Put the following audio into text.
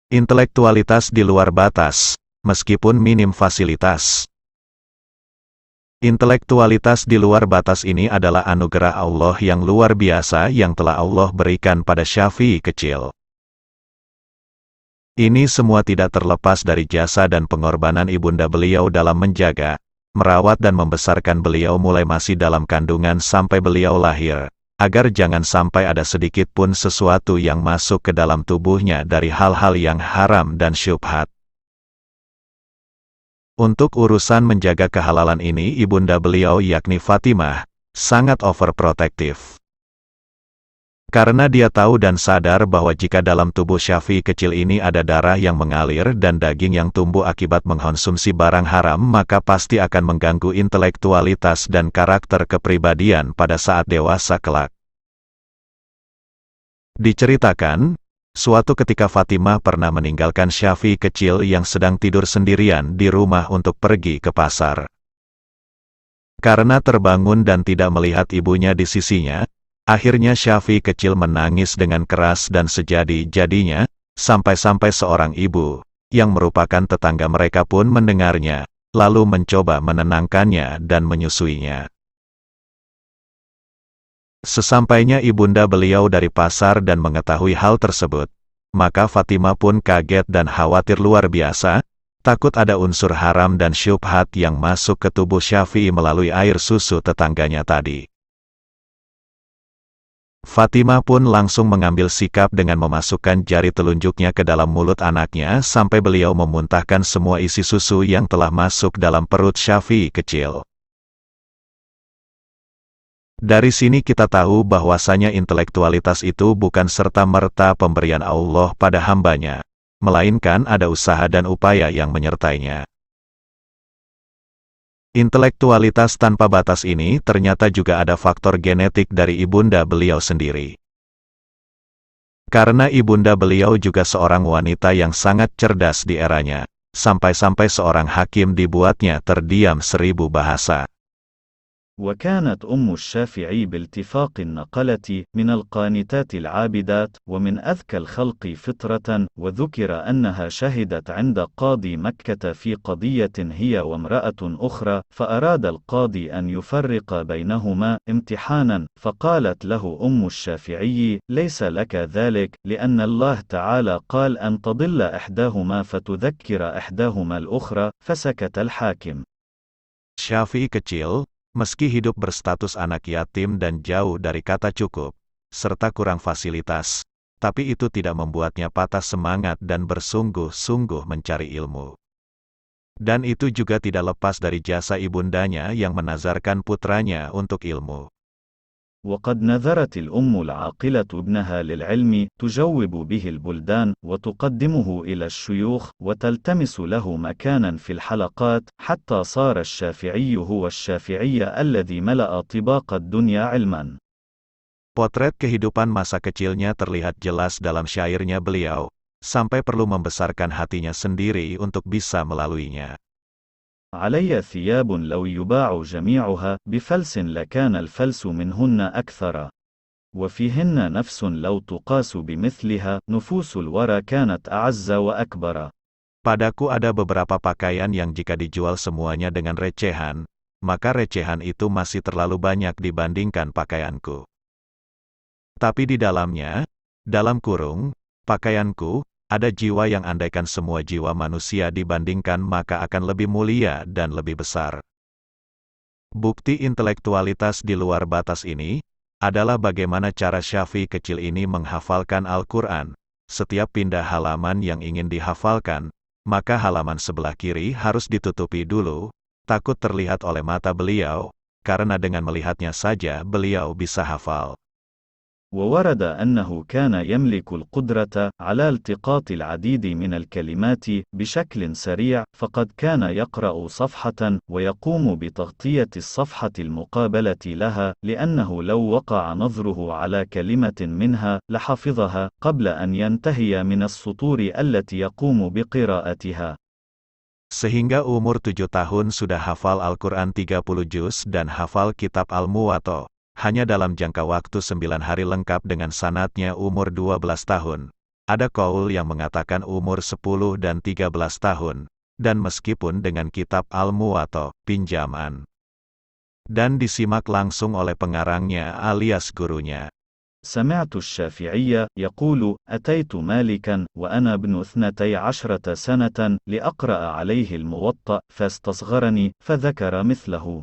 Intelektualitas di luar batas, meskipun minim fasilitas. Intelektualitas di luar batas ini adalah anugerah Allah yang luar biasa yang telah Allah berikan pada Syafi'i kecil. Ini semua tidak terlepas dari jasa dan pengorbanan ibunda beliau dalam menjaga, merawat dan membesarkan beliau mulai masih dalam kandungan sampai beliau lahir, agar jangan sampai ada sedikit pun sesuatu yang masuk ke dalam tubuhnya dari hal-hal yang haram dan syubhat. Untuk urusan menjaga kehalalan ini ibunda beliau yakni Fatimah, sangat overprotektif. Karena dia tahu dan sadar bahwa jika dalam tubuh Syafi'i kecil ini ada darah yang mengalir dan daging yang tumbuh akibat mengkonsumsi barang haram, maka pasti akan mengganggu intelektualitas dan karakter kepribadian pada saat dewasa kelak. Diceritakan, suatu ketika Fatimah pernah meninggalkan Syafi'i kecil yang sedang tidur sendirian di rumah untuk pergi ke pasar. Karena terbangun dan tidak melihat ibunya di sisinya, akhirnya Syafi'i kecil menangis dengan keras dan sejadi-jadinya, sampai-sampai seorang ibu, yang merupakan tetangga mereka pun mendengarnya, lalu mencoba menenangkannya dan menyusuinya. Sesampainya ibunda beliau dari pasar dan mengetahui hal tersebut, maka Fatimah pun kaget dan khawatir luar biasa, takut ada unsur haram dan syubhat yang masuk ke tubuh Syafi'i melalui air susu tetangganya tadi. Fatimah pun langsung mengambil sikap dengan memasukkan jari telunjuknya ke dalam mulut anaknya sampai beliau memuntahkan semua isi susu yang telah masuk dalam perut Syafi'i kecil. Dari sini kita tahu bahwasanya intelektualitas itu bukan serta-merta pemberian Allah pada hambanya, melainkan ada usaha dan upaya yang menyertainya. Intelektualitas tanpa batas ini ternyata juga ada faktor genetik dari ibunda beliau sendiri. Karena ibunda beliau juga seorang wanita yang sangat cerdas di eranya, sampai-sampai seorang hakim dibuatnya terdiam 1000 bahasa. وكانت الشافعي باتفاق النقلة من القانتات العابدات ومن أذكى الخلق فطرة، وذكر أنها شهدت عند قاضي مكة في قضية هي وامرأة أخرى، فأراد القاضي أن يفرق بينهما امتحانا، فقالت له الشافعي: ليس لك ذلك، لأن الله تعالى قال أن تضل إحداهما فتذكر إحداهما الأخرى، فسكت الحاكم. Syafi'i kecil, meski hidup berstatus anak yatim dan jauh dari kata cukup, serta kurang fasilitas, tapi itu tidak membuatnya patah semangat dan bersungguh-sungguh mencari ilmu. Dan itu juga tidak lepas dari jasa ibundanya yang menazarkan putranya untuk ilmu. وقد نذرت العاقلة ابنها للعلم تجوب به البلدان وتقدمه إلى الشيوخ وتلتمس له مكانا في الحلقات حتى صار الشافعي هو الشافعي الذي ملأ طباق الدنيا علما. Potret kehidupan masa kecilnya terlihat jelas dalam syairnya beliau, sampai perlu membesarkan hatinya sendiri untuk bisa melaluinya. علي ثياب لو يباع جميعها بفلس لكان الفلس منهن أكثر، وفيهن نفس لو تقاس بمثلها نفوس الورى كانت أعز وأكبر. Padaku ada beberapa pakaian yang jika dijual semuanya dengan recehan, maka recehan itu masih terlalu banyak dibandingkan pakaianku. Tapi di dalamnya, dalam kurung, pakaianku, ada jiwa yang andaikan semua jiwa manusia dibandingkan maka akan lebih mulia dan lebih besar. Bukti intelektualitas di luar batas ini, adalah bagaimana cara Syafi'i kecil ini menghafalkan Al-Quran. Setiap pindah halaman yang ingin dihafalkan, maka halaman sebelah kiri harus ditutupi dulu, takut terlihat oleh mata beliau, karena dengan melihatnya saja beliau bisa hafal. وورد أنه كان يملك القدرة على التقاط العديد من الكلمات بشكل سريع، فقد كان يقرأ صفحة ويقوم بتغطية الصفحة المقابلة لها، لأنه لو وقع نظره على كلمة منها لحفظها قبل أن ينتهي من السطور التي يقوم بقراءتها. Sehingga umur 7 tahun sudah hafal Al-Quran 30 juz dan hafal kitab Al-Muwatta. Hanya dalam jangka waktu 9 hari lengkap dengan sanadnya umur 12 tahun. Ada qaul yang mengatakan umur 10 dan 13 tahun, dan meskipun dengan kitab Al-Muwatta, pinjaman. Dan disimak langsung oleh pengarangnya alias gurunya. سمعت الشافعي يقول: أتيت مالكا وأنا ابن 12 سنة لأقرأ عليه الموطأ فاستصغرني فذكر مثله.